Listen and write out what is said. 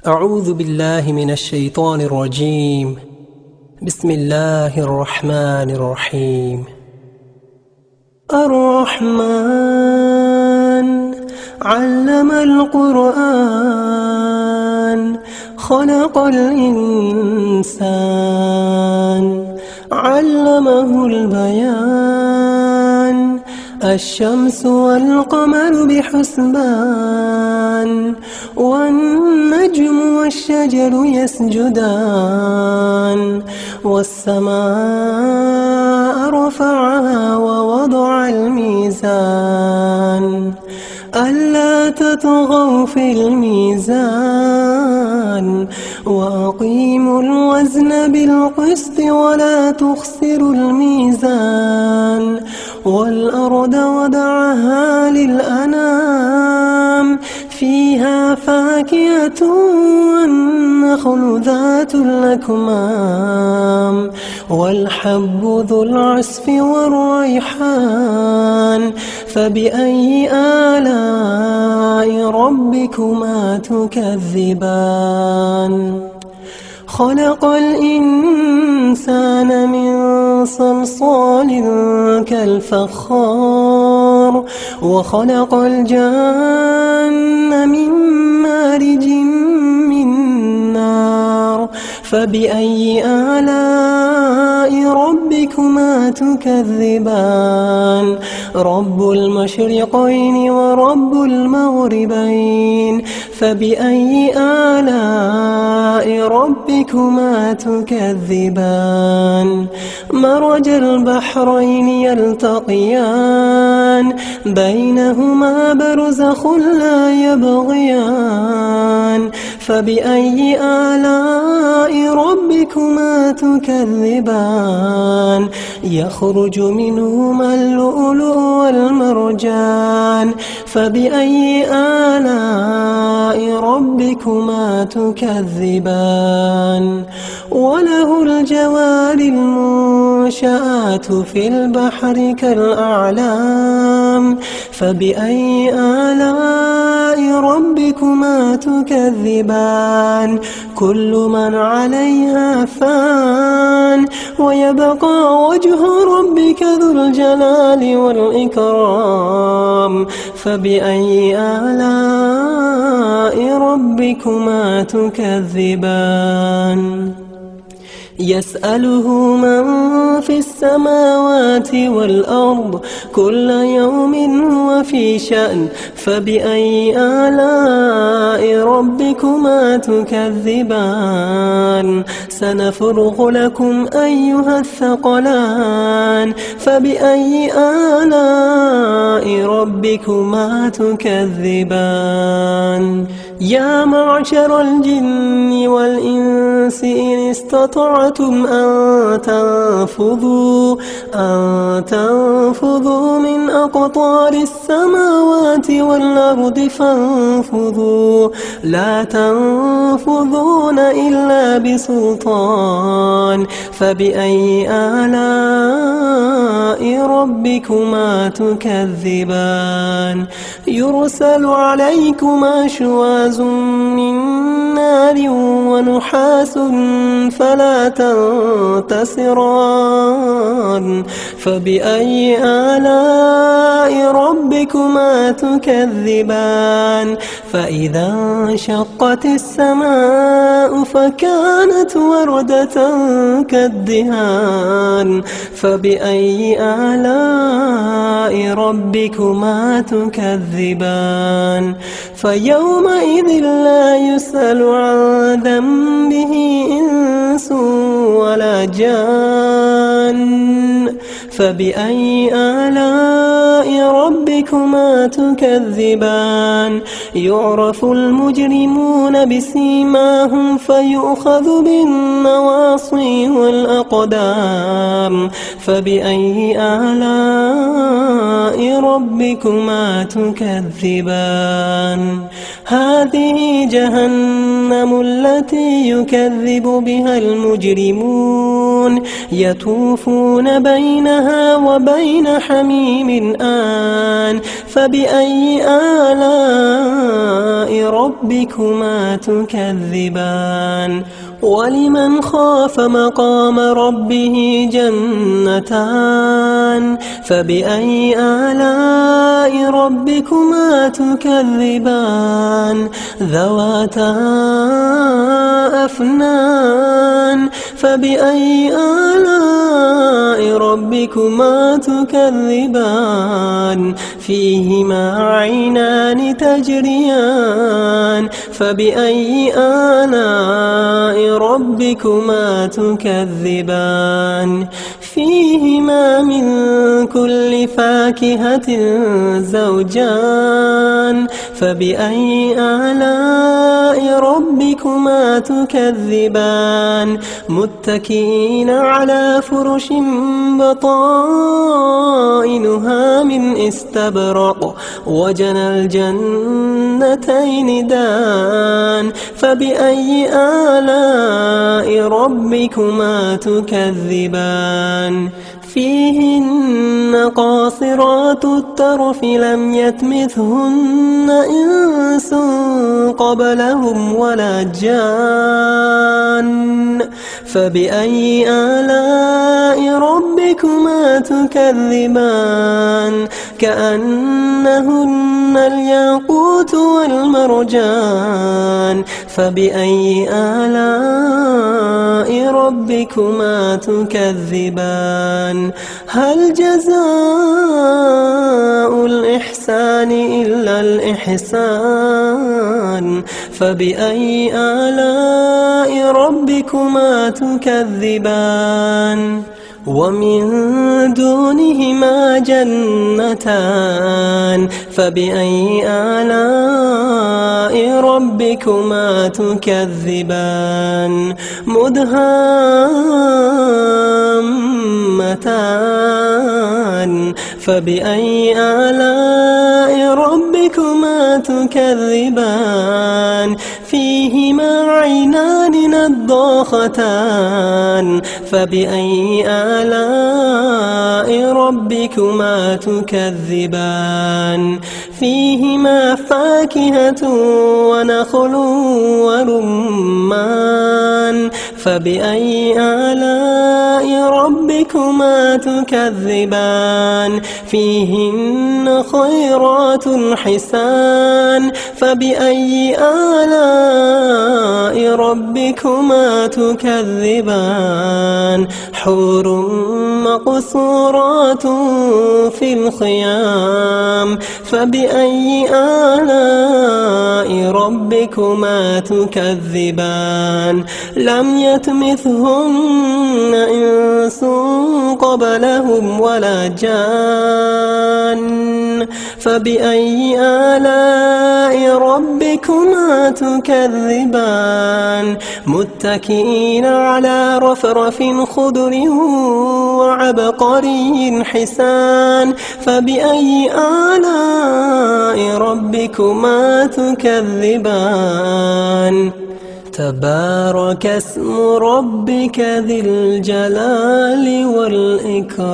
أعوذ بالله من الشيطان الرجيم. بسم الله الرحمن الرحيم. الرحمن علم القرآن خلق الإنسان علمه البيان الشمس والقمر بحسبان والنجم والشجر يسجدان والسماء رفعها ووضع الميزان ألا تطغوا في الميزان وأقيموا الوزن بالقسط ولا تخسروا الميزان والأرض وضعها للأنام فيها فاكهة والنخل ذات الأكمام والحب ذو العصف والريحان فبأي آلاء ربكما تكذبان خلق الإنسان من صلصال كالفخار وخلق الجن من مارج من نار فبأي آلاء ربكما تكذبان رب المشرقين ورب المغربين فبأي آلاء ربكما تكذبان مرج البحرين يلتقيان بينهما برزخ لا يبغيان فبأي آلاء ربكما تكذبان يخرج منهما اللؤلؤ والمرجان فبأي آلاء ربكما تكذبان وله الجوار المنشآت في البحر كالأعلام فبأي آلاء ربكما تكذبان كل من عليها فان ويبقى وجه ربك ذو الجلال والإكرام فبأي آلاء ربكما تكذبان يسأله من في السماوات والأرض كل يوم هو في شأن فبأي آلاء ربكما تكذبان سنفرغ لكم أيها الثقلان فبأي آلاء ربكما تكذبان يا معشر الجن والإنس إن استطعتم أن تنفذوا من أقطار السماوات والأرض فانفذوا لا تنفذون إلا بسلطان فبأي آلاء ربكما تكذبان يرسل عليكما شواظ من نار ونحاس فلا تنتصران فبأي آلاء ربكما تكذبان فإذا انشقت السماء فكانت وردة كالدهان فبأي آلاء ربكما تكذبان فيومئذ لا يسأل عن ذنبه إنس ولا جان فبأي آلاء ربكما تكذبان يعرف المجرمون بسيماهم فيؤخذ بالنواصي والأقدام فبأي آلاء ربكما تكذبان هذه جهنم التي يكذب بها المجرمون يطوفون بينها وبين حميم آن فبأي آلاء ربكما تكذبان ولمن خاف مقام ربه جنتان فبأي آلاء ربكما تكذبان ذواتا أفنان فبأي آلاء ربكما تكذبان فيهما عينان تجريان فبأي آلاء ربكما تكذبان فيهما من كل فاكهة زوجان فبأي آلاء ربكما تكذبان متكئين على فرش بطائنها من استبرق وجنى الجنتين دان فبأي آلاء ربكما تكذبان فيهن قاصرات الطرف لم يطمثهن إنس قبلهم ولا جان فبأي آلاء ربكما تكذبان كأنهن الياقوت والمرجان فبأي آلاء ربكما تكذبان هل جزاء الإحسان إلا الإحسان فبأي آلاء ربكما تكذبان ومن دونهما جنتان فبأي آلاء ربكما تكذبان مدهامتان فبأي آلاء ربكما تكذبان فيهما عينان نضاختان فبأي آلاء ربكما تكذبان فيهما فاكهة ونخل ورمان فبأي آلاء ربكما تكذبان فيهن خيرات حسان فبأي آلاء ربكما تكذبان حور مقصورات في الخيام فبأي آلاء ربكما تكذبان لم يطمثهن إنس قبلهم ولا جان فبأي آلاء ربكما تكذبان متكئين على رفرف خضر وعبقري حسان فبأي آلاء ربكما تكذبان تبارك اسم ربك ذي الجلال والإكرام